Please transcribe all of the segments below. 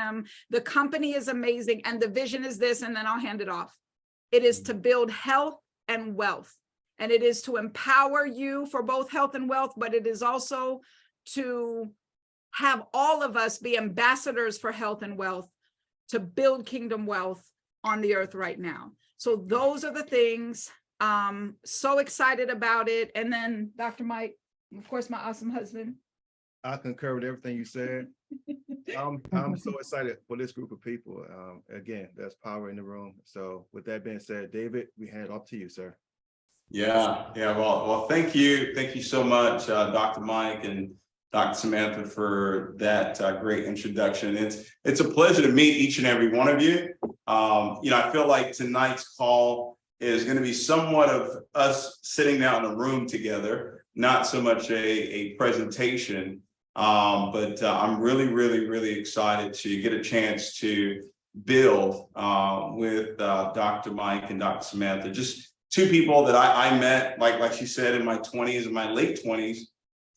him. The company is amazing. And the vision is this, and then I'll hand it off. It is to build health and wealth. And it is to empower you for both health and wealth, but it is also to have all of us be ambassadors for health and wealth, to build kingdom wealth on the earth right now. So those are the things. So excited about it. And then Dr. Mike, of course, my awesome husband. I concur with everything you said. I'm so excited for this group of people. Again, there's power in the room. So with that being said, David, we hand it off to you, sir. Yeah. Well, thank you so much, Dr. Mike and Dr. Samantha, for that great introduction. It's a pleasure to meet each and every one of you. I feel like tonight's call is going to be somewhat of us sitting down in a room together, not so much a presentation, but I'm really excited to get a chance to build with Dr. Mike and Dr. Samantha. Just two people that I met, like she said, in my 20s and my late 20s,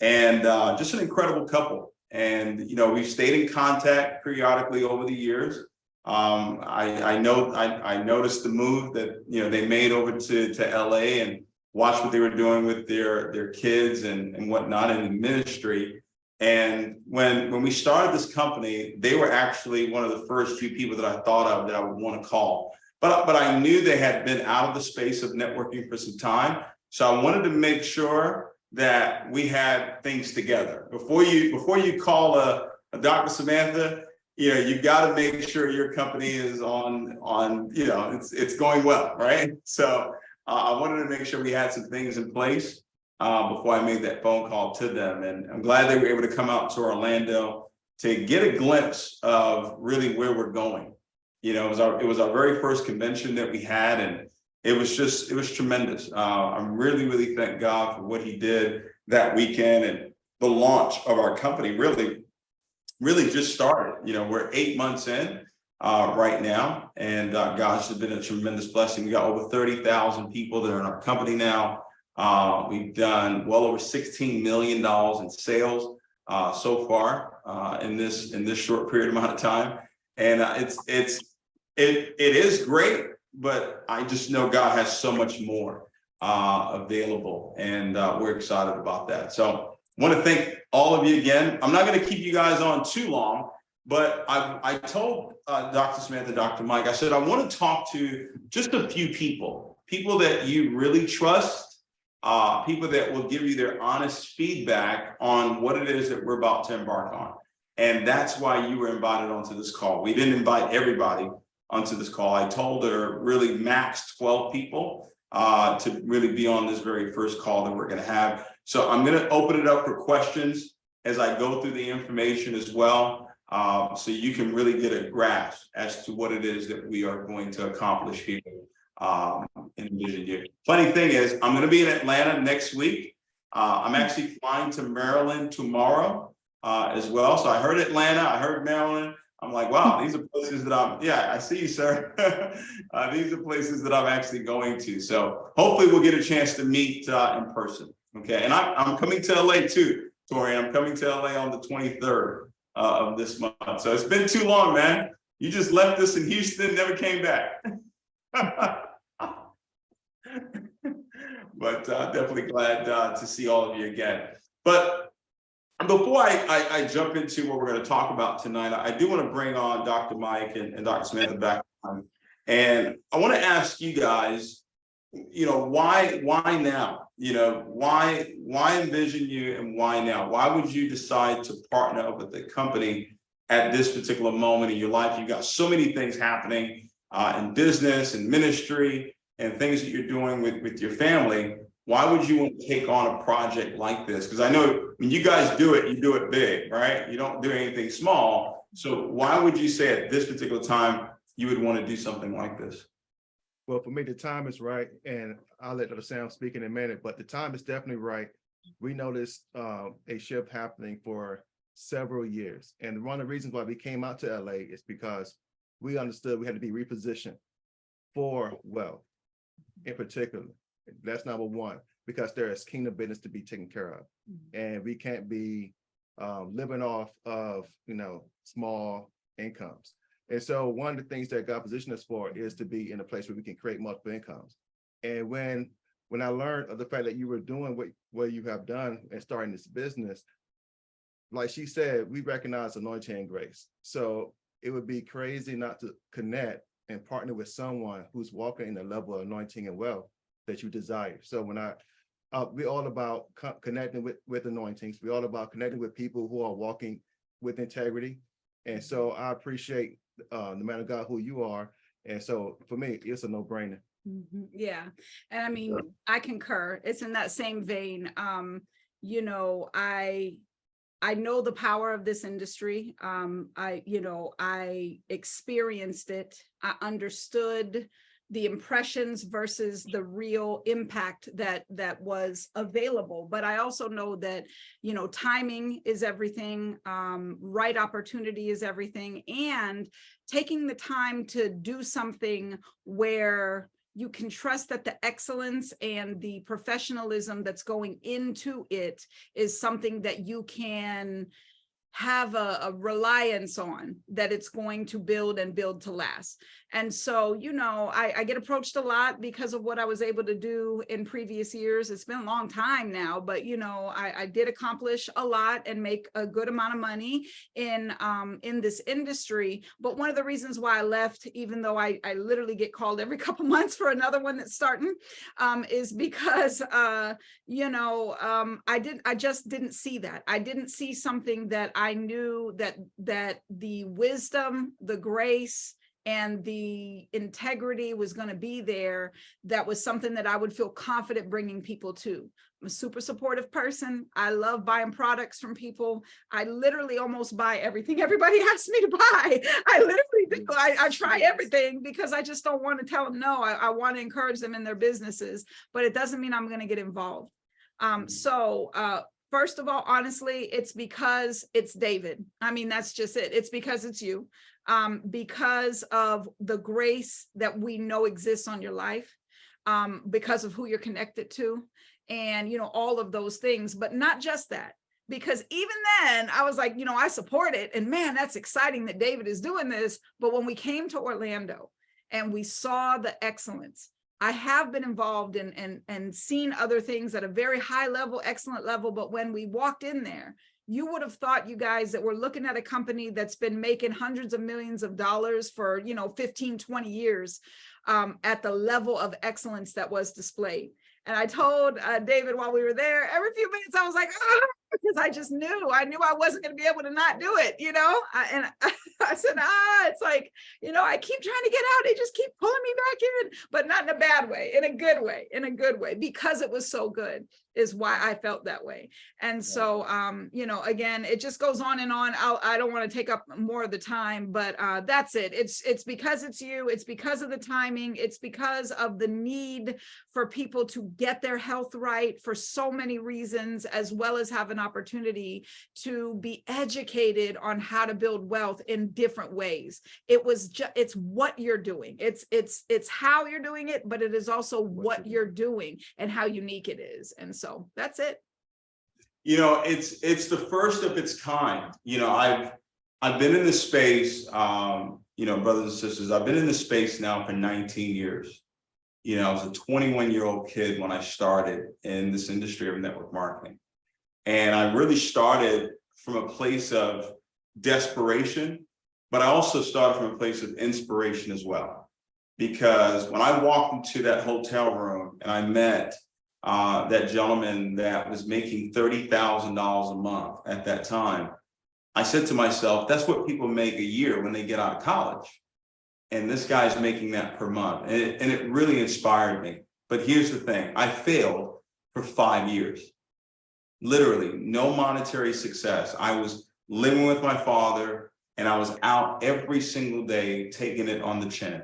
and just an incredible couple. And we've stayed in contact periodically over the years. I noticed the move that they made over to LA, and watched what they were doing with their kids and whatnot in ministry. And when we started this company, they were actually one of the first few people that I thought of that I would want to call. But I knew they had been out of the space of networking for some time. So I wanted to make sure that we had things together. Before you call a Dr. Samantha, you got to make sure your company is on it's going well, right? So I wanted to make sure we had some things in place before I made that phone call to them. And I'm glad they were able to come out to Orlando to get a glimpse of really where we're going. It was our very first convention that we had, and it was tremendous. I'm really thank God for what he did that weekend, and the launch of our company really just started. We're 8 months in right now, and gosh, it's been a tremendous blessing. We got over 30,000 people that are in our company now. We've done well over $16 million in sales so far in this short period amount of time, and it is great. But I just know God has so much more available, and we're excited about that. So I want to thank all of you again. I'm not going to keep you guys on too long, but I told Dr. Samantha, Dr. Mike, I said, I want to talk to just a few people that you really trust, people that will give you their honest feedback on what it is that we're about to embark on. And that's why you were invited onto this call. We didn't invite everybody onto this call. I told her really max 12 people to really be on this very first call that we're going to have. So I'm going to open it up for questions as I go through the information as well, so you can really get a grasp as to what it is that we are going to accomplish here in NVisionU. Funny thing is, I'm going to be in Atlanta next week. I'm actually flying to Maryland tomorrow as well. So I heard Atlanta, I heard Maryland. I'm like, wow, these are places that I see you, sir. These are places that I'm actually going to. So hopefully we'll get a chance to meet in person. Okay. And I'm coming to LA too, Tori. I'm coming to LA on the 23rd of this month. So it's been too long, man. You just left us in Houston, never came back. But definitely glad to see all of you again. But before I jump into what we're going to talk about tonight, I do want to bring on Dr. Mike and Dr. Samantha back on. And I want to ask you guys, why now? Why NVisionU, and why now? Why would you decide to partner up with the company at this particular moment in your life? You've got so many things happening in business and ministry and things that you're doing with your family. Why would you want to take on a project like this? Because I know when you guys do it, you do it big, right? You don't do anything small. So why would you say at this particular time you would want to do something like this? Well, for me, the time is right, and I'll let Sam speak in a minute, but the time is definitely right. We noticed a shift happening for several years. And one of the reasons why we came out to LA is because we understood we had to be repositioned for wealth in particular. That's number one, because there is kingdom business to be taken care of. And we can't be living off of, small incomes. And so one of the things that God positioned us for is to be in a place where we can create multiple incomes. And when I learned of the fact that you were doing what you have done and starting this business, like she said, we recognize anointing and grace. So it would be crazy not to connect and partner with someone who's walking in the level of anointing and wealth that you desire. So when we're all about connecting with anointings. We're all about connecting with people who are walking with integrity. And so I appreciate the man of God who you are. And so for me, it's a no-brainer. Yeah. And I mean, I concur. It's in that same vein. You know, I know the power of this industry. I experienced it. I understood the impressions versus the real impact that was available. But I also know that, you know, timing is everything, right opportunity is everything, and taking the time to do something where you can trust that the excellence and the professionalism that's going into it is something that you can have a reliance on, that it's going to build and build to last. And so, you know, I get approached a lot because of what I was able to do in previous years. It's been a long time now, but, you know, I did accomplish a lot and make a good amount of money in this industry. But one of the reasons why I left, even though I literally get called every couple months for another one that's starting, is because, you know, I just didn't see that. I didn't see something that I knew that the wisdom, the grace, and the integrity was going to be there. That was something that I would feel confident bringing people to. I'm a super supportive person. I love buying products from people. I literally almost buy everything everybody asks me to buy. I literally do. I try everything because I just don't want to tell them no. I want to encourage them in their businesses, but it doesn't mean I'm going to get involved. First of all, honestly, it's because it's David. I mean, that's just it. It's because it's you. Because of the grace that we know exists on your life, because of who you're connected to, and, you know, all of those things, but not just that. Because even then I was like, you know, I support it, and man, that's exciting that David is doing this. But when we came to Orlando and we saw the excellence, I have been involved in and seen other things at a very high level, excellent level. But when we walked in there, you would have thought, you guys, that we're looking at a company that's been making hundreds of millions of dollars for, you know, 15, 20 years, at the level of excellence that was displayed. And I told David while we were there, every few minutes, I was like, because I knew I wasn't going to be able to not do it, you know? I said, it's like, you know, I keep trying to get out. They just keep pulling me back in, but not in a bad way, in a good way, because it was so good is why I felt that way. And so, you know, again, it just goes on and on. I don't want to take up more of the time, but that's it. It's because it's you. It's because of the timing. It's because of the need for people to get their health right for so many reasons, as well as have an opportunity to be educated on how to build wealth in different ways. It's what you're doing. It's how you're doing it, but it is also what you're doing and how unique it is. And so that's it. You know, it's the first of its kind. You know, I've been in this space, you know, brothers and sisters, I've been in this space now for 19 years. You know, I was a 21-year-old kid when I started in this industry of network marketing. And I really started from a place of desperation, but I also started from a place of inspiration as well. Because when I walked into that hotel room and I met that gentleman that was making $30,000 a month at that time, I said to myself, that's what people make a year when they get out of college. And this guy's making that per month. And it really inspired me. But here's the thing, I failed for 5 years. Literally, no monetary success. I was living with my father, and I was out every single day taking it on the chin.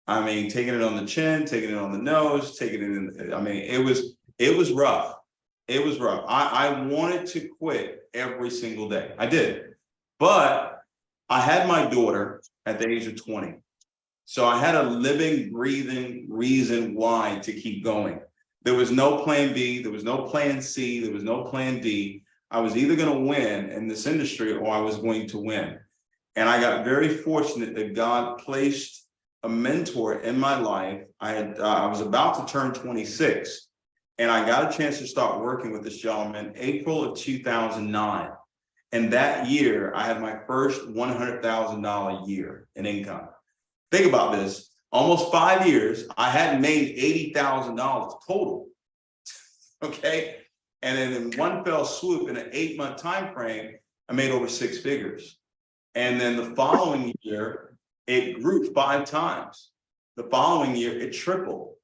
I mean, taking it on the chin, taking it on the nose, taking it in. I mean, it was rough. It was rough. I wanted to quit every single day. I did. But I had my daughter at the age of 20. So I had a living, breathing reason why to keep going. There was no plan B. There was no plan C. There was no plan D. I was either going to win in this industry or I was going to win. And I got very fortunate that God placed a mentor in my life. I was about to turn 26, and I got a chance to start working with this gentleman April of 2009. And that year, I had my first $100,000 year in income. Think about this. Almost 5 years, I hadn't made $80,000 total. Okay. And then in one fell swoop, in an 8-month time frame, I made over 6 figures. And then the following year, it grew 5 times. The following year, it tripled.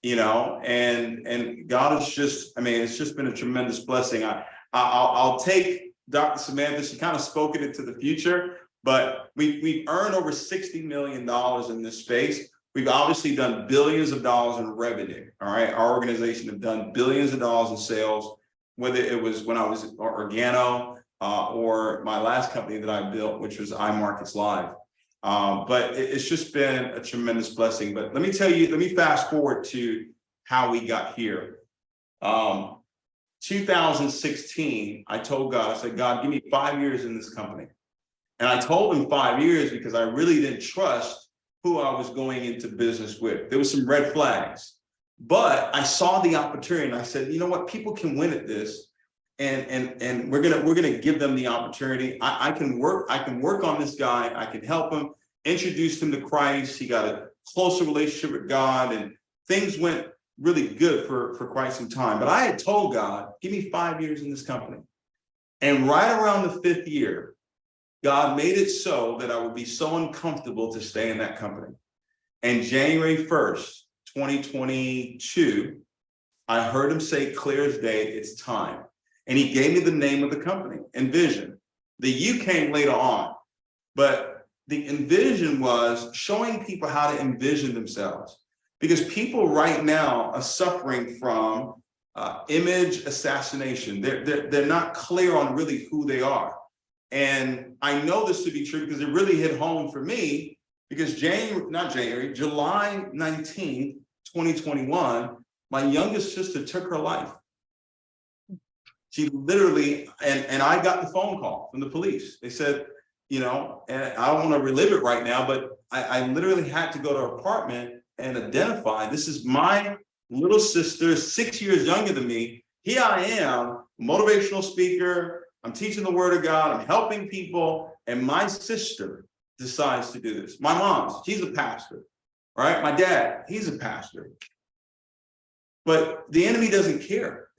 And God is just, it's just been a tremendous blessing. I'll take Dr. Samantha. She kind of spoke it into the future, but we've earned over $60 million in this space. We've obviously done billions of dollars in revenue. All right. Our organization have done billions of dollars in sales, whether it was when I was Organo or my last company that I built, which was iMarkets Live. But it's just been a tremendous blessing. But let me fast forward to how we got here. 2016, I told God, I said, God, give me 5 years in this company. And I told him 5 years because I really didn't trust who I was going into business with. There was some red flags, but I saw the opportunity and I said, you know what, people can win at this. And we're gonna give them the opportunity. I can work on this guy. I can help him, introduce him to Christ. He got a closer relationship with God, and things went really good for quite some time. But I had told God, give me 5 years in this company. And right around the 5th year, God made it so that I would be so uncomfortable to stay in that company. And January 1st, 2022, I heard him say clear as day, it's time. And he gave me the name of the company, NVision. The U came later on, but the NVision was showing people how to envision themselves. Because people right now are suffering from image assassination. They're not clear on really who they are. And I know this to be true because it really hit home for me, because July 19, 2021, my youngest sister took her life. She literally, and I got the phone call from the police. They said, and I don't want to relive it right now, but I literally had to go to her apartment and identify, this is my little sister, 6 years younger than me. Here I am, motivational speaker. I'm teaching the word of God. I'm helping people. And my sister decides to do this. My mom, she's a pastor, right? My dad, he's a pastor. But the enemy doesn't care,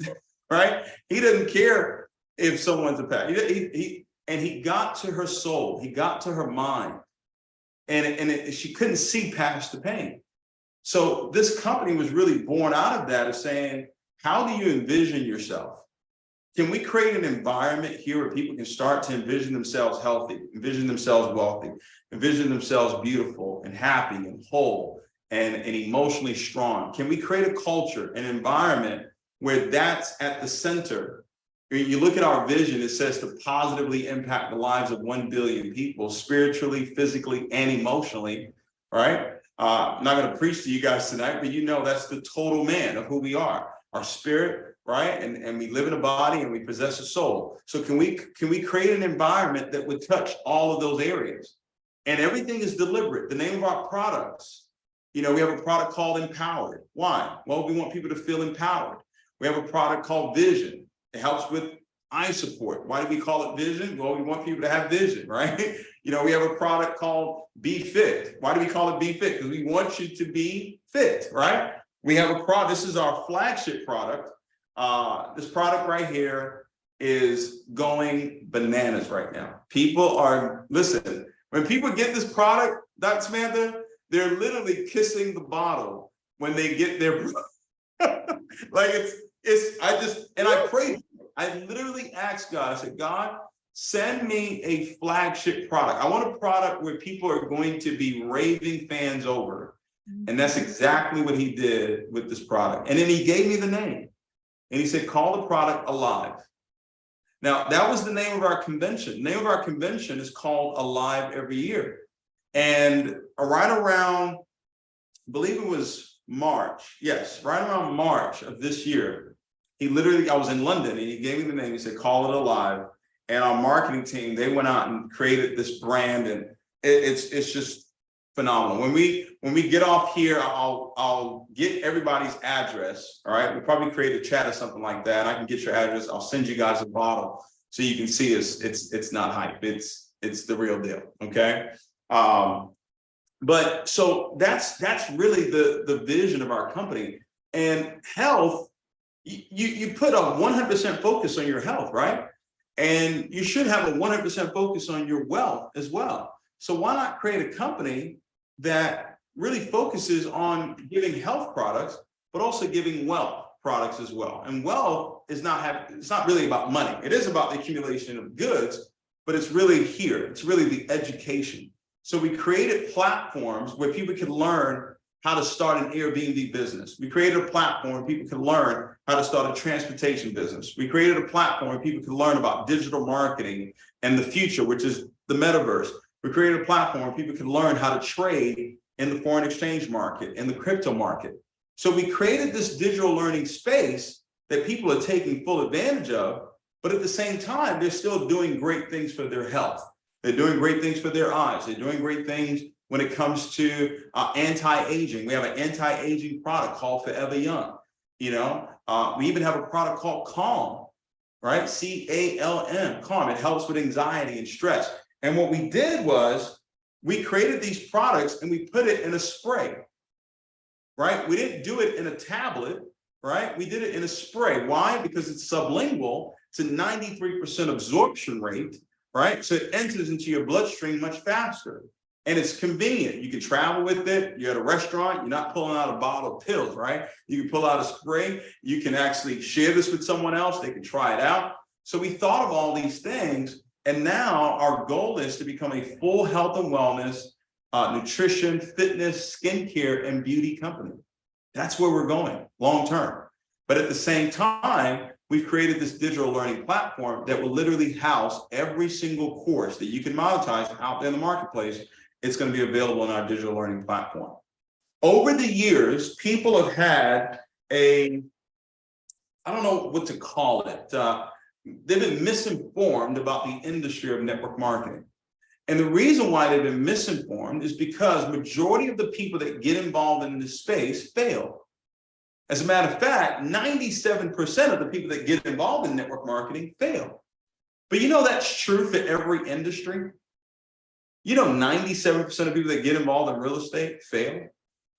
right? He doesn't care if someone's a pastor. He got to her soul. He got to her mind. And she couldn't see past the pain. So this company was really born out of that, of saying, how do you envision yourself? Can we create an environment here where people can start to envision themselves healthy, envision themselves wealthy, envision themselves beautiful and happy and whole and emotionally strong? Can we create a culture, an environment where that's at the center? You look at our vision, it says to positively impact the lives of 1 billion people, spiritually, physically, and emotionally, right? I'm not going to preach to you guys tonight, but that's the total man of who we are, our spirit, right? And we live in a body and we possess a soul. So can we create an environment that would touch all of those areas? And everything is deliberate. The name of our products, we have a product called Empowered. Why? Well, we want people to feel empowered. We have a product called Vision. It helps with eye support. Why do we call it Vision? Well, we want people to have vision, right? We have a product called Be Fit. Why do we call it Be Fit? Because we want you to be fit, right? We have a product. This is our flagship product. This product right here is going bananas right now. Listen, when people get this product, Dr. Samantha, they're literally kissing the bottle when they get their, like I prayed. I literally asked God, I said, God, send me a flagship product. I want a product where people are going to be raving fans over. And that's exactly what he did with this product. And then he gave me the name. And he said, call the product Alive. Now, that was the name of our convention. The name of our convention is called Alive every year. And right around, I believe it was March. Yes, right around March of this year, I was in London and he gave me the name. He said, call it Alive. and our marketing team, they went out and created this brand, and it's just phenomenal. When we get off here, I'll get everybody's address. All right, we'll probably create a chat or something like that. I can get your address. I'll send you guys a bottle so you can see it's not hype. It's the real deal. Okay. But so that's really the vision of our company. And health, you put a 100% focus on your health, right? And you should have a 100% focus on your wealth as well. So why not create a company that really focuses on giving health products, but also giving wealth products as well? And wealth is it's not really about money. It is about the accumulation of goods, but it's really here. It's really the education. So we created platforms where people can learn how to start an Airbnb business. We created a platform where people can learn how to start a transportation business. We created a platform where people can learn about digital marketing and the future, which is the metaverse. We created a platform where people can learn how to trade in the foreign exchange market, in the crypto market. So we created this digital learning space that people are taking full advantage of, but at the same time, they're still doing great things for their health. They're doing great things for their eyes. They're doing great things when it comes to anti-aging. We have an anti-aging product called Forever Young. You know, we even have a product called Calm, right? CALM, Calm. It helps with anxiety and stress. And what we did was we created these products and we put it in a spray, right? We didn't do it in a tablet, right? We did it in a spray. Why? Because it's sublingual. It's a 93% absorption rate, right? So it enters into your bloodstream much faster. And it's convenient. You can travel with it. You're at a restaurant. You're not pulling out a bottle of pills, right? You can pull out a spray. You can actually share this with someone else. They can try it out. So we thought of all these things. And now our goal is to become a full health and wellness, nutrition, fitness, skincare, and beauty company. That's where we're going long term. But at the same time, we've created this digital learning platform that will literally house every single course that you can monetize out there in the marketplace. It's going to be available on our digital learning platform. Over the years, people have had I don't know what to call it. They've been misinformed about the industry of network marketing. And the reason why they've been misinformed is because majority of the people that get involved in this space fail. As a matter of fact, 97% of the people that get involved in network marketing fail. But you know that's true for every industry. You know, 97% of people that get involved in real estate fail.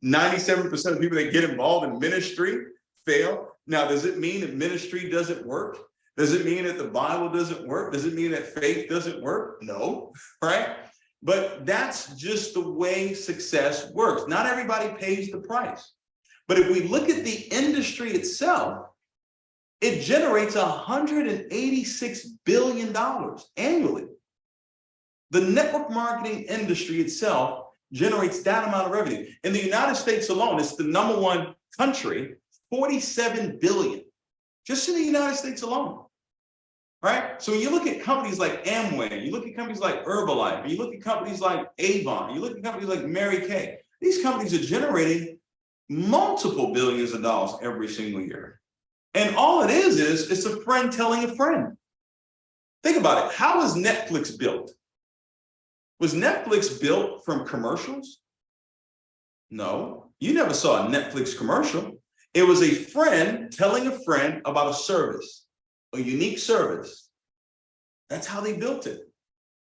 97% of people that get involved in ministry fail. Now, does it mean that ministry doesn't work? Does it mean that the Bible doesn't work? Does it mean that faith doesn't work? No, right? But that's just the way success works. Not everybody pays the price. But if we look at the industry itself, it generates $186 billion annually. The network marketing industry itself generates that amount of revenue. In the United States alone, it's the #1 country, $47 billion, just in the United States alone, right? So when you look at companies like Amway, you look at companies like Herbalife, you look at companies like Avon, you look at companies like Mary Kay, these companies are generating multiple billions of dollars every single year. And all it is it's a friend telling a friend. Think about it. How was Netflix built? Was Netflix built from commercials? No, you never saw a Netflix commercial. It was a friend telling a friend about a service, a unique service. That's how they built it.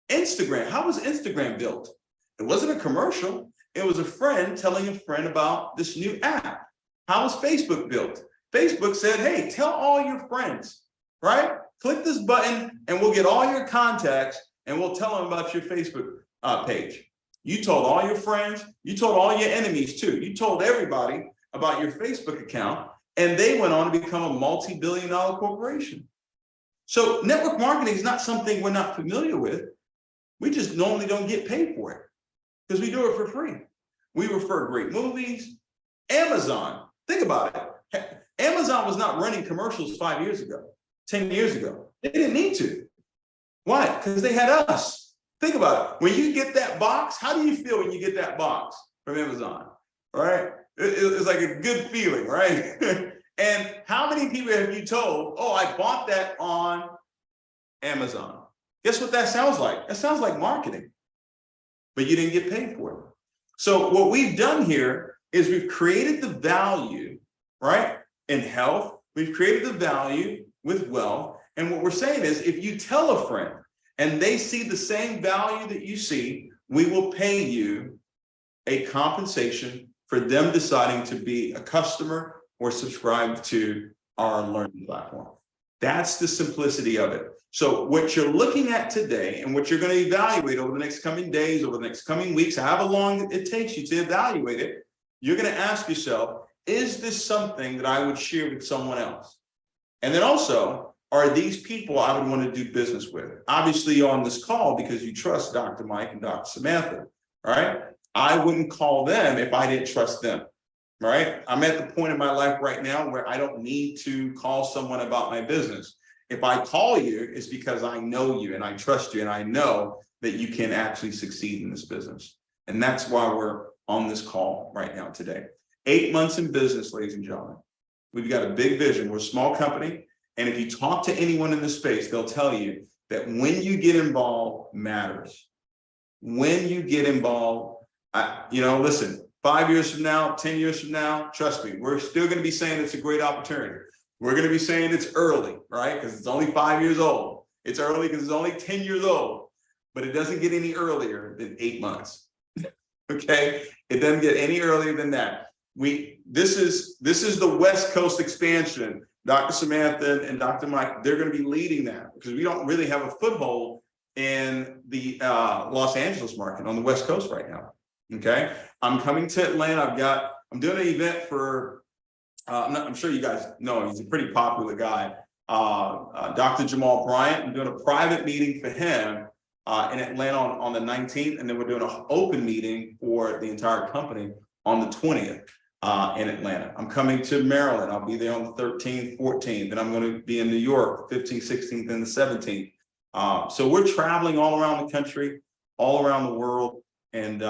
Instagram, how was Instagram built? It wasn't a commercial. It was a friend telling a friend about this new app. How was Facebook built? Facebook said, hey, tell all your friends, right? Click this button and we'll get all your contacts and we'll tell them about your Facebook page. You told all your friends, you told all your enemies too. You told everybody about your Facebook account and they went on to become a multi-billion-dollar corporation. So network marketing is not something we're not familiar with. We just normally don't get paid for it because we do it for free. We refer great movies. Amazon, think about it. Amazon was not running commercials 5 years ago, 10 years ago. They didn't need to. Why? Because they had us. Think about it. When you get that box, how do you feel when you get that box from Amazon? Right? It's like a good feeling, right? And how many people have you told, oh, I bought that on Amazon? Guess what that sounds like? That sounds like marketing, but you didn't get paid for it. So what we've done here is we've created the value, right? In health, we've created the value with wealth. And what we're saying is, if you tell a friend and they see the same value that you see, we will pay you a compensation for them deciding to be a customer or subscribe to our learning platform. That's the simplicity of it. So what you're looking at today and what you're going to evaluate over the next coming days, over the next coming weeks, however long it takes you to evaluate it, you're going to ask yourself, is this something that I would share with someone else? And then also, are these people I would want to do business with? Obviously, you're on this call because you trust Dr. Mike and Dr. Samantha, all right? I wouldn't call them if I didn't trust them, right? I'm at the point in my life right now where I don't need to call someone about my business. If I call you, it's because I know you and I trust you and I know that you can actually succeed in this business. And that's why we're on this call right now today. 8 months in business, ladies and gentlemen. We've got a big vision. We're a small company. And if you talk to anyone in this space, they'll tell you that when you get involved matters. When you get involved, listen, 5 years from now, 10 years from now, trust me, we're still going to be saying it's a great opportunity. We're going to be saying it's early, right? Because it's only 5 years old. It's early because it's only 10 years old, but it doesn't get any earlier than 8 months. Okay, it doesn't get any earlier than that. This is the West Coast expansion. Dr. Samantha and Dr. Mike, they're going to be leading that because we don't really have a foothold in the Los Angeles market on the West Coast right now. Okay, I'm coming to Atlanta. I'm doing an event for. I'm sure you guys know him. He's a pretty popular guy. Dr. Jamal Bryant. I'm doing a private meeting for him in Atlanta on the 19th, and then we're doing an open meeting for the entire company on the 20th in Atlanta. I'm coming to Maryland. I'll be there on the 13th, 14th, and I'm going to be in New York, 15th, 16th, and the 17th. So we're traveling all around the country, all around the world, and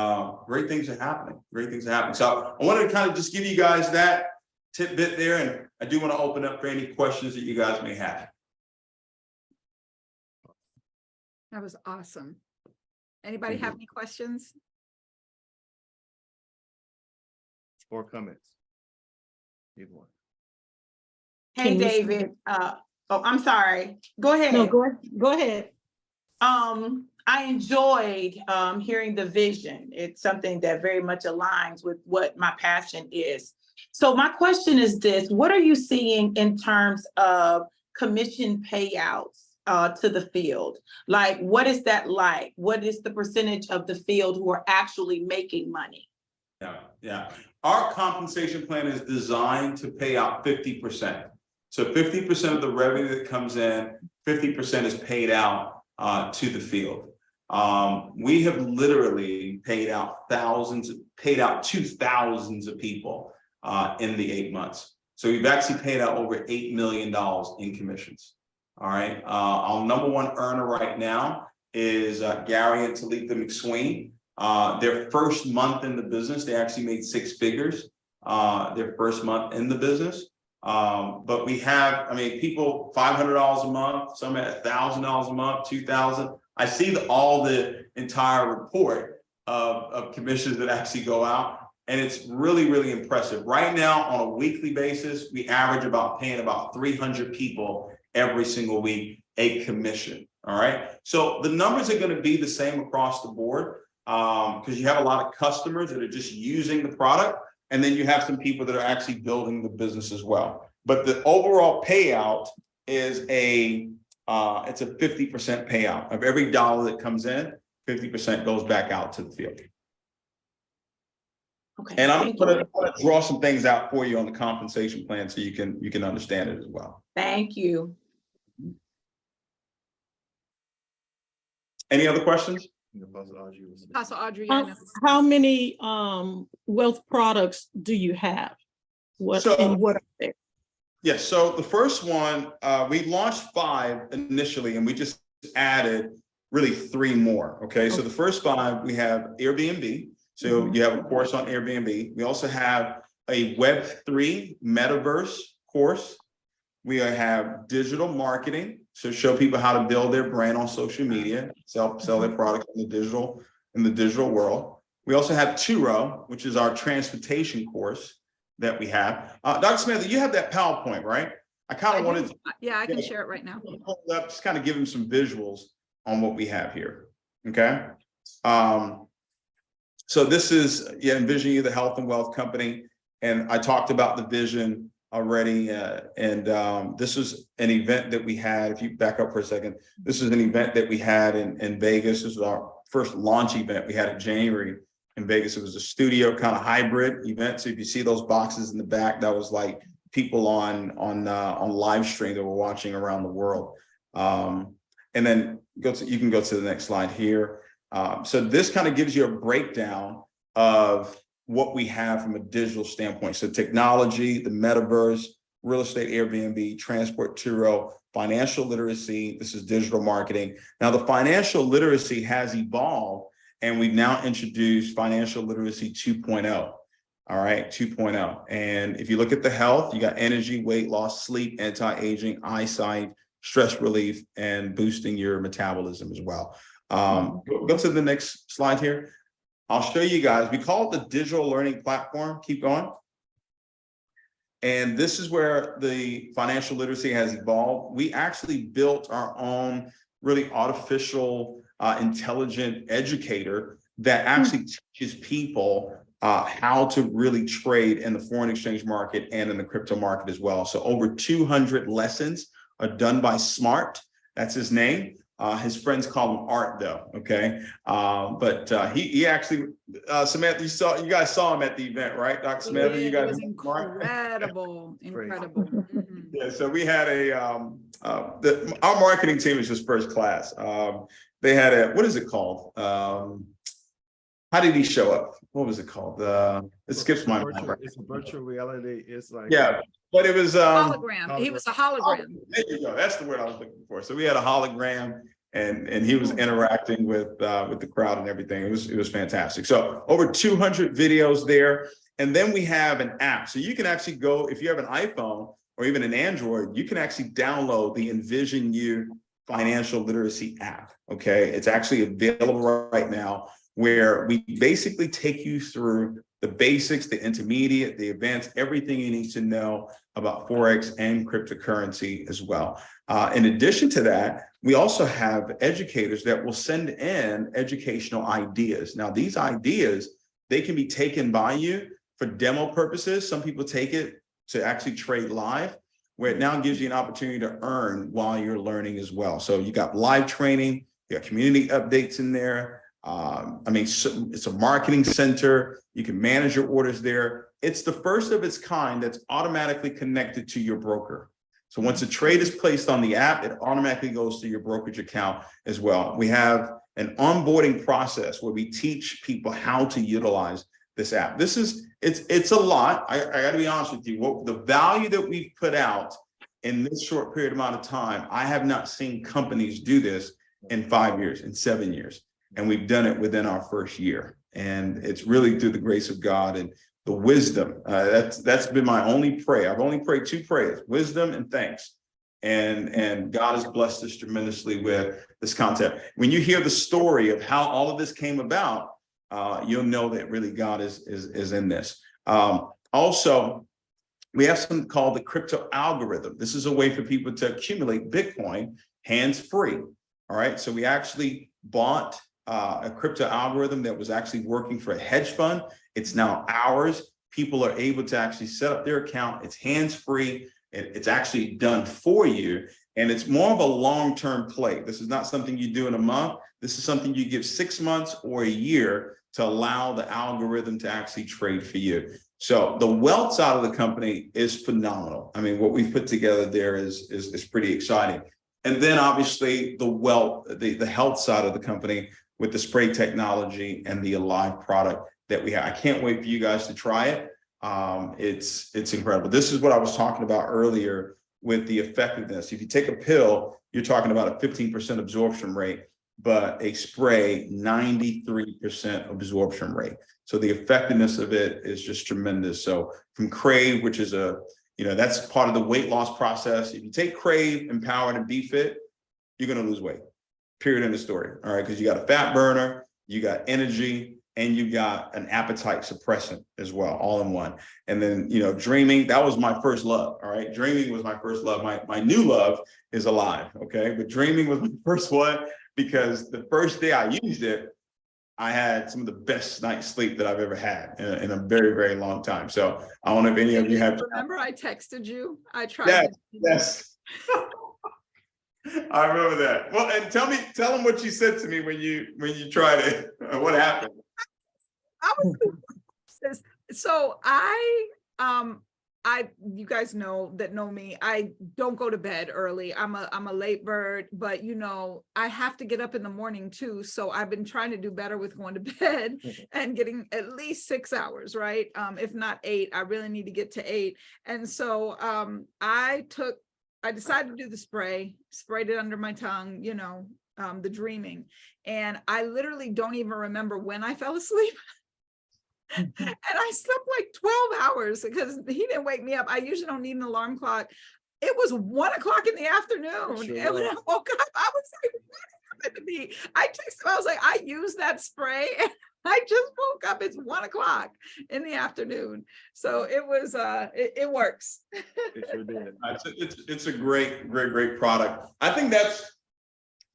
great things are happening. Great things are happening. So I wanted to kind of just give you guys that tidbit there, and I do want to open up for any questions that you guys may have. That was awesome. Anybody have any questions? Or comments? Either one. Hey, Can you- David. I'm sorry. Go ahead. No, go ahead. I enjoyed hearing the vision. It's something that very much aligns with what my passion is. So my question is this: what are you seeing in terms of commission payouts to the field? Like, what is that like? What is the percentage of the field who are actually making money? Yeah. Our compensation plan is designed to pay out 50%. So 50% of the revenue that comes in, 50% is paid out to the field. We have literally paid out to thousands of people in the 8 months. So we've actually paid out over $8 million in commissions. All right. Our number one earner right now is Gary and Talitha McSween. Their first month in the business, they actually made 6 figures. Their first month in the business. But we have, people $500 a month, some at $1,000 a month, $2,000. I see all the entire report of commissions that actually go out, and it's really, really impressive. Right now, on a weekly basis, we average paying about 300 people every single week a commission. All right. So the numbers are going to be the same across the board because you have a lot of customers that are just using the product, and then you have some people that are actually building the business as well. But the overall payout is it's a 50% payout of every dollar that comes in. 50% goes back out to the field. Okay. And I'm going to draw some things out for you on the compensation plan so you can understand it as well. Thank you. Any other questions? Apostle Audrey, I know. How many wealth products do you have? What are they? Yes. So the first one, we launched 5 initially, and we just added really 3 more. Okay. So the first 5, we have Airbnb. So you have a course on Airbnb. We also have a Web3 metaverse course. We have digital marketing. So show people how to build their brand on social media, sell their products in the digital world. We also have Turo, which is our transportation course that we have. Dr. Samantha, you have that PowerPoint, right? I kind of wanted to. Yeah, I can share it right now. Hold up, just kind of give them some visuals on what we have here. Okay. So this is NVisionU, the health and wealth company. And I talked about the vision already. This was an event that we had. If you back up for a second, this is an event that we had in Vegas. This was our first launch event we had in January in Vegas. It was a studio kind of hybrid event. So if you see those boxes in the back, that was like people on live stream that were watching around the world. And then you can go to the next slide here. So this kind of gives you a breakdown of what we have from a digital standpoint. So technology, the metaverse, real estate, Airbnb, transport, Turo, financial literacy. This is digital marketing. Now the financial literacy has evolved, and we've now introduced financial literacy 2.0. All right, 2.0. And if you look at the health, you got energy, weight loss, sleep, anti-aging, eyesight, stress relief, and boosting your metabolism as well. Go to the next slide here. I'll show you guys. We call it the digital learning platform. Keep going. And this is where the financial literacy has evolved. We actually built our own really artificial intelligent educator that actually teaches people how to really trade in the foreign exchange market and in the crypto market as well. So over 200 lessons are done by Smart. That's his name. His friends call him Art, though. Okay, but he actually, Samantha, you guys saw him at the event, right, Dr. Samantha? You guys, it was incredible. Mhm. Yeah. So we had our marketing team is just first class. They had what is it called? How did he show up? What was it called? It skips my mind. It's a virtual reality. It's like but it was hologram. He was a hologram. There you go. That's the word I was looking for. So we had a hologram, and he was interacting with the crowd and everything. It was fantastic. So over 200 videos there, and then we have an app. So you can actually go, if you have an iPhone or even an Android, you can actually download the NVisionU financial literacy app. Okay, it's actually available right now, where we basically take you through the basics, the intermediate, the advanced, everything you need to know about Forex and cryptocurrency as well. In addition to that, we also have educators that will send in educational ideas. Now, these ideas, they can be taken by you for demo purposes. Some people take it to actually trade live, where it now gives you an opportunity to earn while you're learning as well. So you got live training, you got community updates in there. It's a marketing center. You can manage your orders there. It's the first of its kind that's automatically connected to your broker. So once a trade is placed on the app, it automatically goes to your brokerage account as well. We have an onboarding process where we teach people how to utilize this app. It's a lot. I got to be honest with you. The value that we've put out in this short period amount of time, I have not seen companies do this in 5 years, in 7 years. And we've done it within our first year. And it's really through the grace of God and the wisdom. That's been my only prayer. I've only prayed 2 prayers, wisdom and thanks. And God has blessed us tremendously with this content. When you hear the story of how all of this came about, you'll know that really God is in this. Also, we have something called the crypto algorithm. This is a way for people to accumulate Bitcoin hands-free. All right. So we actually bought a crypto algorithm that was actually working for a hedge fund. It's now ours. People are able to actually set up their account. It's hands-free. It's actually done for you. And it's more of a long-term play. This is not something you do in a month. This is something you give 6 months or a year to allow the algorithm to actually trade for you. So the wealth side of the company is phenomenal. I mean, what we've put together there is pretty exciting. And then obviously the health side of the company with the spray technology and the Alive product that we have. I can't wait for you guys to try it. It's incredible. This is what I was talking about earlier with the effectiveness. If you take a pill, you're talking about a 15% absorption rate, but a spray, 93% absorption rate. So the effectiveness of it is just tremendous. So from Crave, which is that's part of the weight loss process. If you take Crave, Empowered, and BeFit, you're going to lose weight. Period. End of story. All right. Because you got a fat burner, you got energy, and you got an appetite suppressant as well, all in one. And then, you know, dreaming, that was my first love. All right. Dreaming was my first love. My new love is alive. Okay. But dreaming was my first one, because the first day I used it, I had some of the best night's sleep that I've ever had in a very, very long time. So I don't know if any of you have. Remember I texted you? I tried. Yes, yes. I remember that. Well, and tell them what you said to me when you tried it. What happened? So you guys know me, I don't go to bed early. I'm a late bird, but you know, I have to get up in the morning too. So I've been trying to do better with going to bed and getting at least 6 hours, right? If not 8, I really need to get to 8. And so I decided to do the sprayed it under my tongue, you know, the dreaming. And I literally don't even remember when I fell asleep. And I slept like 12 hours because he didn't wake me up. I usually don't need an alarm clock. It was 1 o'clock in the afternoon. Sure. And when I woke up, I was like, what happened to me? I texted him, I was like, I used that spray and I just woke up. It's 1 o'clock in the afternoon. So it was, it works. It sure did. It's a great product. I think that's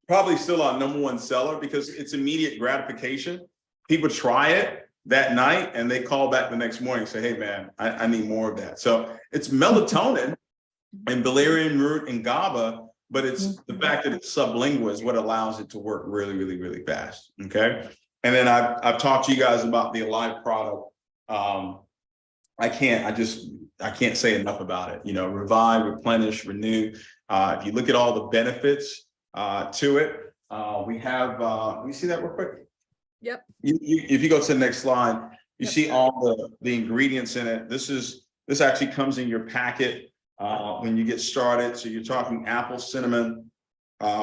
probably still our #1 seller because it's immediate gratification. People try it that night and they call back the next morning and say, hey man, I need more of that. So it's melatonin and valerian root and GABA, but it's the fact that it's sublingual is what allows it to work really, really, really fast. Okay. And then I've talked to you guys about the Alive product. I can't say enough about it. You know, revive, replenish, renew. If you look at all the benefits to it, we have, let me see that real quick. Yep. If you go to the next slide, you see all the ingredients in it. This actually comes in your packet when you get started. So you're talking apple cinnamon,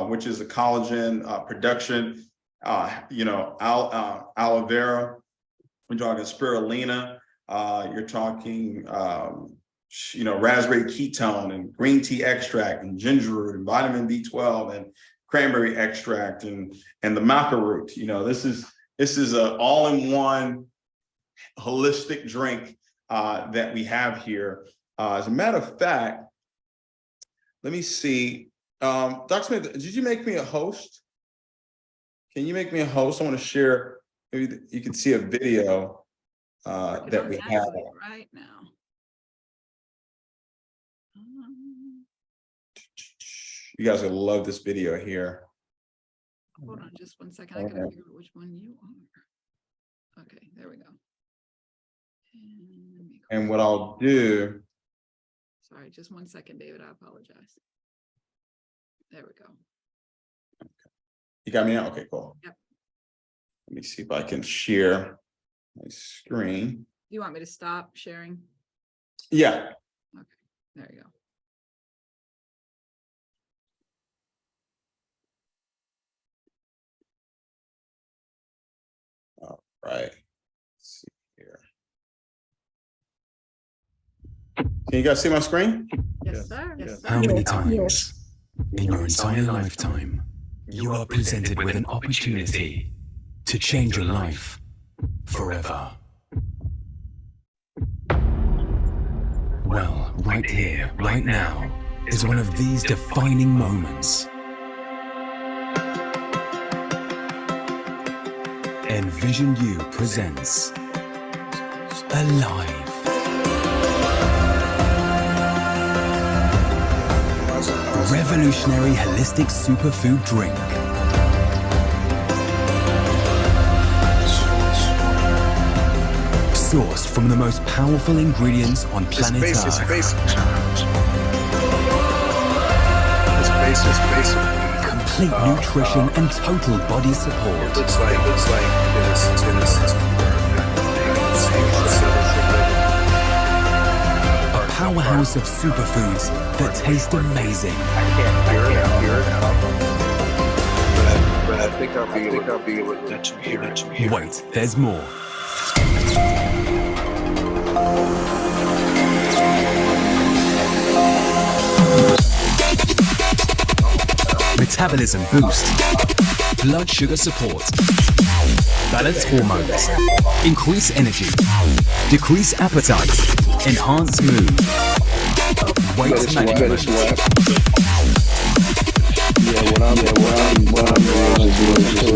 which is a collagen production. You know, aloe vera. We're talking spirulina. You're talking, you know, raspberry ketone and green tea extract and ginger root and vitamin B12 and cranberry extract and the maca root. You know, this is an all-in-one holistic drink that we have here. As a matter of fact, let me see. Dr. Smith, did you make me a host? Can you make me a host? I want to share, maybe you can see a video that we have right now. You guys will love this video here. Hold on just 1 second. I gotta figure out which one you are. Okay, there we go. And what I'll do. Sorry, just 1 second, David. I apologize. There we go. You got me now? Okay, cool. Yep. Let me see if I can share my screen. You want me to stop sharing? Yeah. Okay, there you go. All right. Let's see here. Can you guys see my screen? Yes, sir. Yes, sir. How many times in your entire lifetime you are presented with an opportunity to change your life forever? Well, right here, right now, is one of these defining moments. NVisionU presents Alive. Revolutionary holistic superfood drink. Sourced from the most powerful ingredients on planet Earth. It's basically Complete nutrition and total body support. It looks like A powerhouse of superfoods that taste amazing. I can't hear it but I think I'll be able to let you hear it. Wait, there's more. metabolism boost, blood sugar support, balance hormones, increase energy, decrease appetite, enhance mood, weight management. Yeah, what I'm doing is you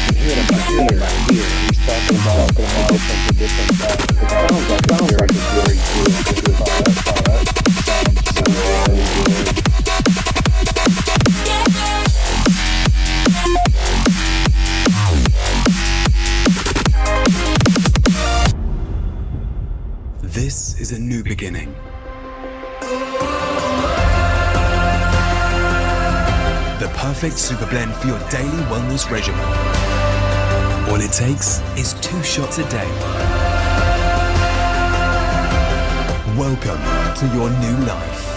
can hear it right here. He's talking about the different it sounds like a very good product. Sounds really good. This is a new beginning. The perfect super blend for your daily wellness regimen. All it takes is 2 shots a day. Welcome to your new life.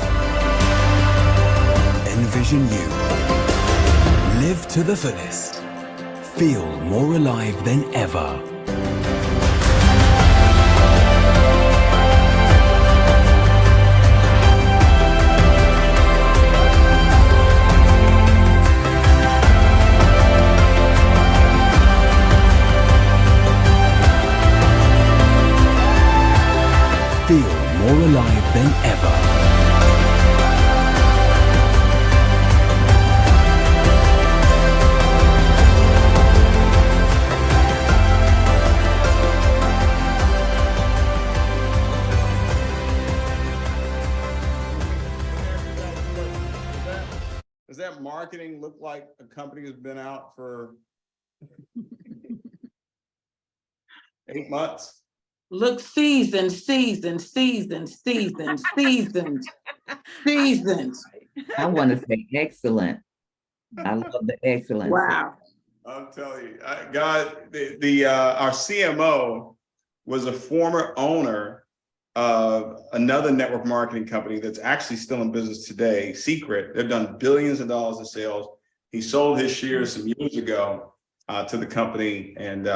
NVisionU. Live to the fullest. Feel more alive than ever. Feel more alive than ever. Does that marketing look like a company that's been out for 8 months? Look, seasoned. I want to say excellent. I love the excellence. Wow. I'll tell you, God, our CMO was a former owner of another network marketing company that's actually still in business today, Secret. They've done billions of dollars of sales. He sold his shares some years ago to the company and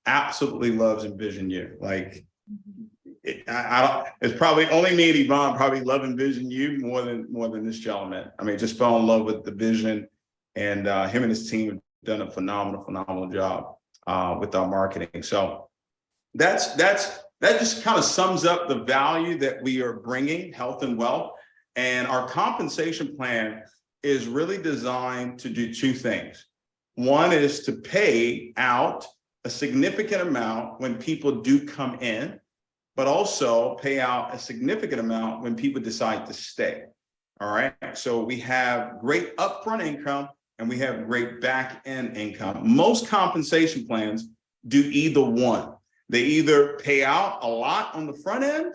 absolutely loves NVisionU. Like, it's probably only me and Yvonne probably love NVisionU more than this gentleman. I mean, just fell in love with the vision, and him and his team have done a phenomenal job with our marketing. So that just kind of sums up the value that we are bringing, health and wealth. And our compensation plan is really designed to do 2 things. One is to pay out a significant amount when people do come in, but also pay out a significant amount when people decide to stay. All right. So we have great upfront income and we have great back end income. Most compensation plans do either one. They either pay out a lot on the front end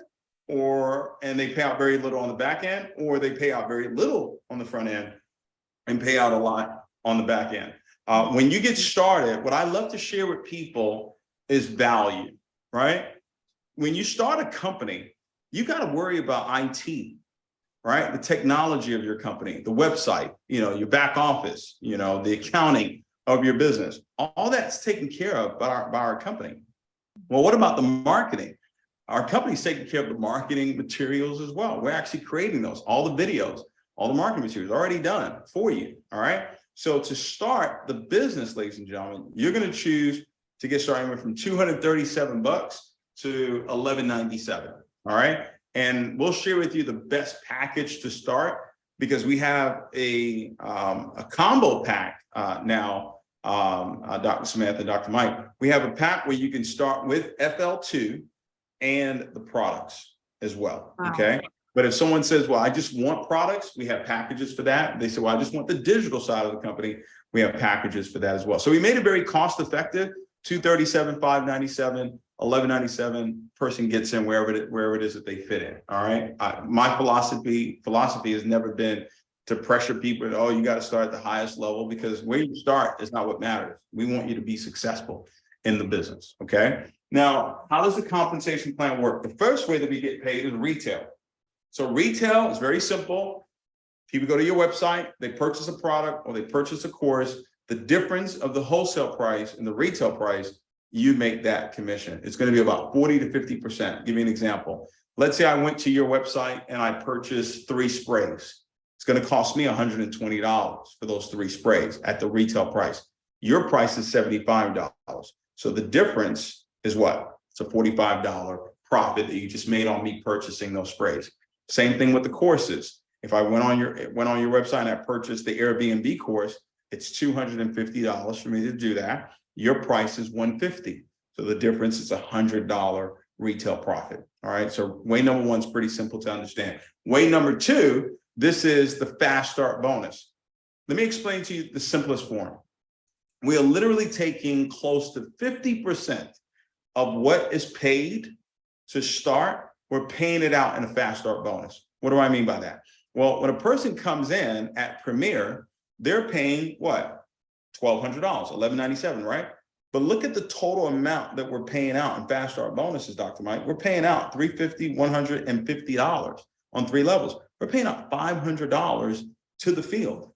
and they pay out very little on the back end, or they pay out very little on the front end and pay out a lot on the back end. When you get started, what I love to share with people is value, right? When you start a company, you got to worry about IT, right? The technology of your company, the website, your back office, the accounting of your business. All that's taken care of by our company. Well, what about the marketing? Our company's taking care of the marketing materials as well. We're actually creating those, all the videos, all the marketing materials already done for you. All right. So to start the business, ladies and gentlemen, you're going to choose to get started from $237 to $1197. All right. And we'll share with you the best package to start, because we have a combo pack now. Dr. Samantha, Dr. Mike, we have a pack where you can start with FL2 and the products as well. Wow. Okay. But if someone says, well, I just want products, we have packages for that. They say, well, I just want the digital side of the company. We have packages for that as well. So we made it very cost effective. $237, $597, $1197. Person gets in wherever it is that they fit in. All right. My philosophy has never been to pressure people. Oh, you got to start at the highest level, because where you start is not what matters. We want you to be successful in the business. Okay. Now, how does the compensation plan work? The first way that we get paid is retail. So retail is very simple. People go to your website, they purchase a product or they purchase a course. The difference of the wholesale price and the retail price, you make that commission. It's going to be about 40 to 50%. Give me an example. Let's say I went to your website and I purchased 3 sprays. it's going to cost me $120 for those 3 sprays at the retail price. Your price is $75. So the difference is what? It's a $45 profit that you just made on me purchasing those sprays. Same thing with the courses. If I went on your website and I purchased the Airbnb course, it's $250 for me to do that. Your price is $150. So the difference is $100 retail profit. All right. So way number 1 is pretty simple to understand. Way number 2, this is the fast start bonus. Let me explain to you the simplest form. We are literally taking close to 50% of what is paid to start. We're paying it out in a fast start bonus. What do I mean by that? Well, when a person comes in at Premier, they're paying what? $1,200, $1,197, right? But look at the total amount that we're paying out in fast start bonuses, Dr. Mike. We're paying out $350, $150 on 3 levels. We're paying out $500 to the field.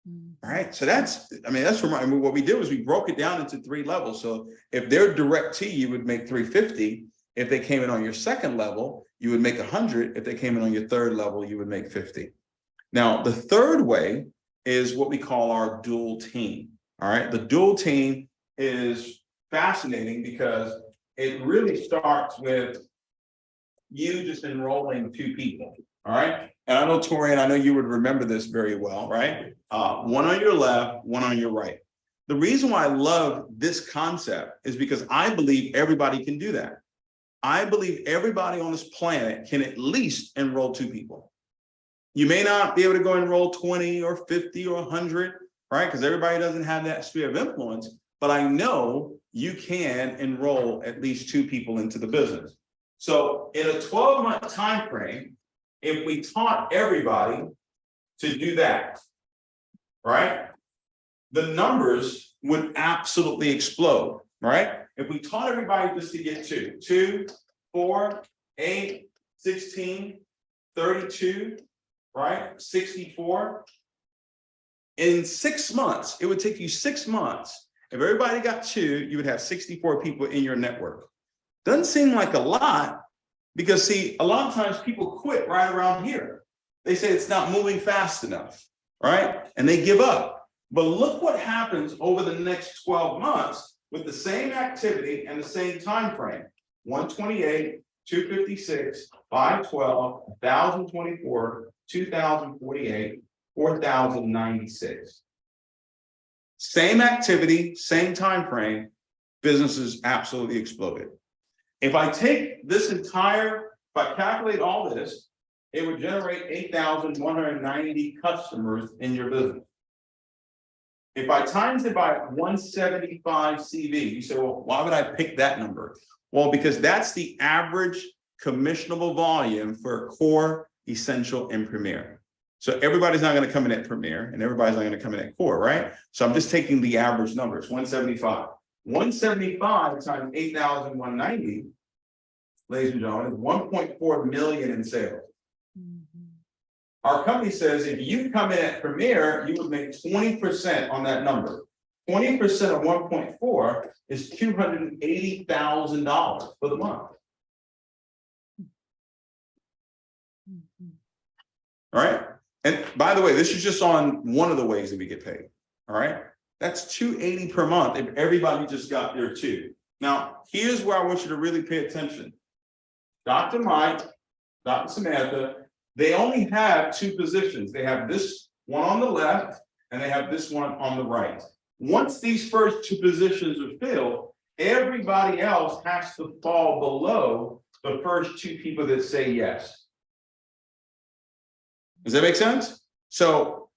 All right. So that's what we did was we broke it down into 3 levels. So if they're direct to you, would make $350. If they came in on your 2nd level, you would make $100. If they came in on your 3rd level, you would make $50. Now, the 3rd way is what we call our dual team. All right. The dual team is fascinating because it really starts with you just enrolling 2 people. All right. And I know, Torian, I know you would remember this very well, right? 1 on your left, 1 on your right. The reason why I love this concept is because I believe everybody can do that. I believe everybody on this planet can at least enroll 2 people. You may not be able to go enroll 20 or 50 or 100, right? Because everybody doesn't have that sphere of influence. But I know you can enroll at least 2 people into the business. So in a 12-month time frame, if we taught everybody to do that, right, the numbers would absolutely explode, right? If we taught everybody just to get 2, 4, 8, 16, 32, right, 64. In 6 months, it would take you 6 months. If everybody got 2, you would have 64 people in your network. Doesn't seem like a lot because, see, a lot of times people quit right around here. They say it's not moving fast enough, right? And they give up. But look what happens over the next 12 months with the same activity and the same time frame. 128, 256, 512, 1,024, 2,048, 4,096. Same activity, same time frame, businesses absolutely exploded. If I take this if I calculate all this, it would generate 8,190 customers in your business. If I times it by 175 CV, you say, well, why would I pick that number? Well, because that's the average commissionable volume for Core, Essential, and Premier. So everybody's not going to come in at Premier and everybody's not going to come in at Core, right? So I'm just taking the average numbers, 175. 175 times 8,190, ladies and gentlemen, is 1.4 million in sales. Our company says if you come in at Premier, you would make 20% on that number. 20% of 1.4 is $280,000 for the month. All right. And by the way, this is just on one of the ways that we get paid. All right. That's $280 per month if everybody just got their 2. Now, here's where I want you to really pay attention. Dr. Mike, Dr. Samantha, they only have 2 positions. They have this one on the left and they have this one on the right. Once these first 2 positions are filled, everybody else has to fall below the first 2 people that say yes. Does that make sense? So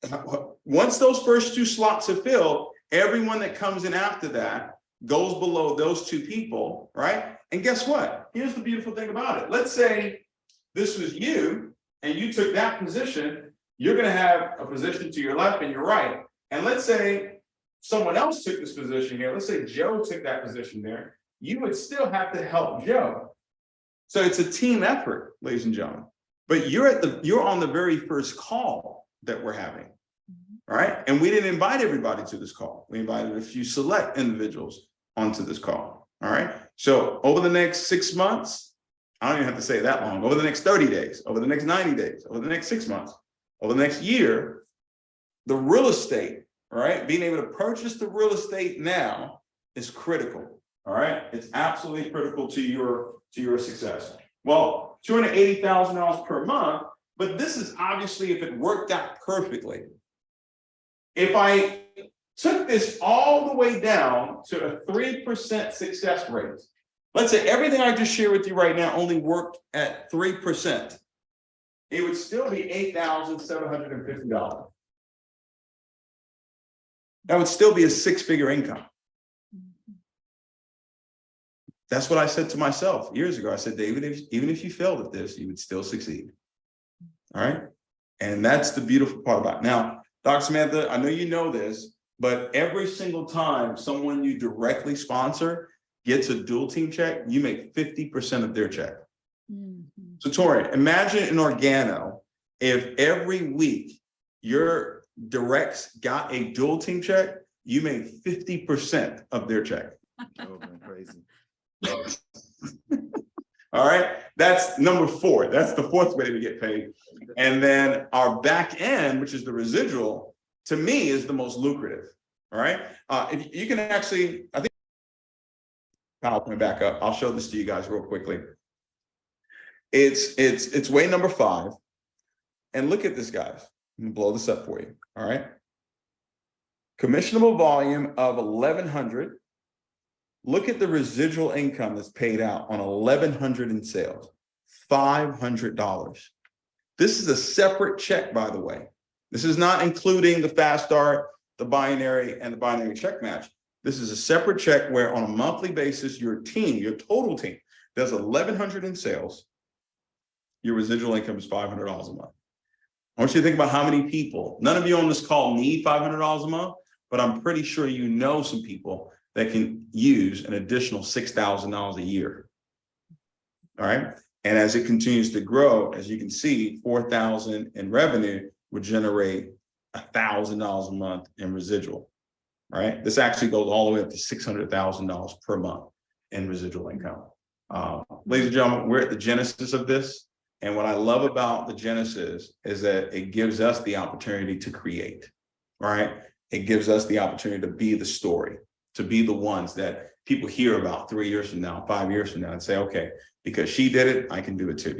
once those first 2 slots are filled, everyone that comes in after that goes below those 2 people, right? And guess what? Here's the beautiful thing about it. Let's say this was you and you took that position. You're going to have a position to your left and your right. And let's say someone else took this position here. Let's say Joe took that position there. You would still have to help Joe. So it's a team effort, ladies and gentlemen. But you're on the very first call that we're having. All right. And we didn't invite everybody to this call. We invited a few select individuals onto this call. All right. So over the next 6 months, I don't even have to say that long, over the next 30 days, over the next 90 days, over the next 6 months, over the next year, the real estate, all right, being able to purchase the real estate now is critical. All right, it's absolutely critical to your success. Well, $280,000 per month, but this is obviously if it worked out perfectly. If I took this all the way down to a 3% success rate, let's say everything I just shared with you right now only worked at 3%, it would still be $8,750. That would still be a six-figure income. That's what I said to myself years ago. I said, David, even if you failed at this, you would still succeed. All right. And that's the beautiful part about it. Now, Dr. Samantha, I know you know this, but every single time someone you directly sponsor gets a dual team check, you make 50% of their check. So Tori, imagine in Organo, if every week your directs got a dual team check, you made 50% of their check. Oh, man, crazy. All right, that's number 4. That's the 4th way to get paid. And then our back end, which is the residual, to me is the most lucrative. All right, if you can actually, I think, PowerPoint back up. I'll show this to you guys real quickly. It's way number 5, and look at this, guys. I'm gonna blow this up for you. All right, commissionable volume of 1,100. Look at the residual income that's paid out on 1,100 in sales, $500. This is a separate check, by the way. This is not including the fast start, the binary, and the binary check match. This is a separate check where on a monthly basis, your team, your total team, does 1,100 in sales. Your residual income is $500 a month. I want you to think about how many people, none of you on this call need $500 a month, but I'm pretty sure you know some people that can use an additional $6,000 a year. All right. And as it continues to grow, as you can see, 4,000 in revenue would generate $1,000 a month in residual. All right. This actually goes all the way up to $600,000 per month in residual income. Ladies and gentlemen, we're at the genesis of this. And what I love about the genesis is that it gives us the opportunity to create. All right. It gives us the opportunity to be the story, to be the ones that people hear about 3 years from now, 5 years from now, and say, okay, because she did it, I can do it too.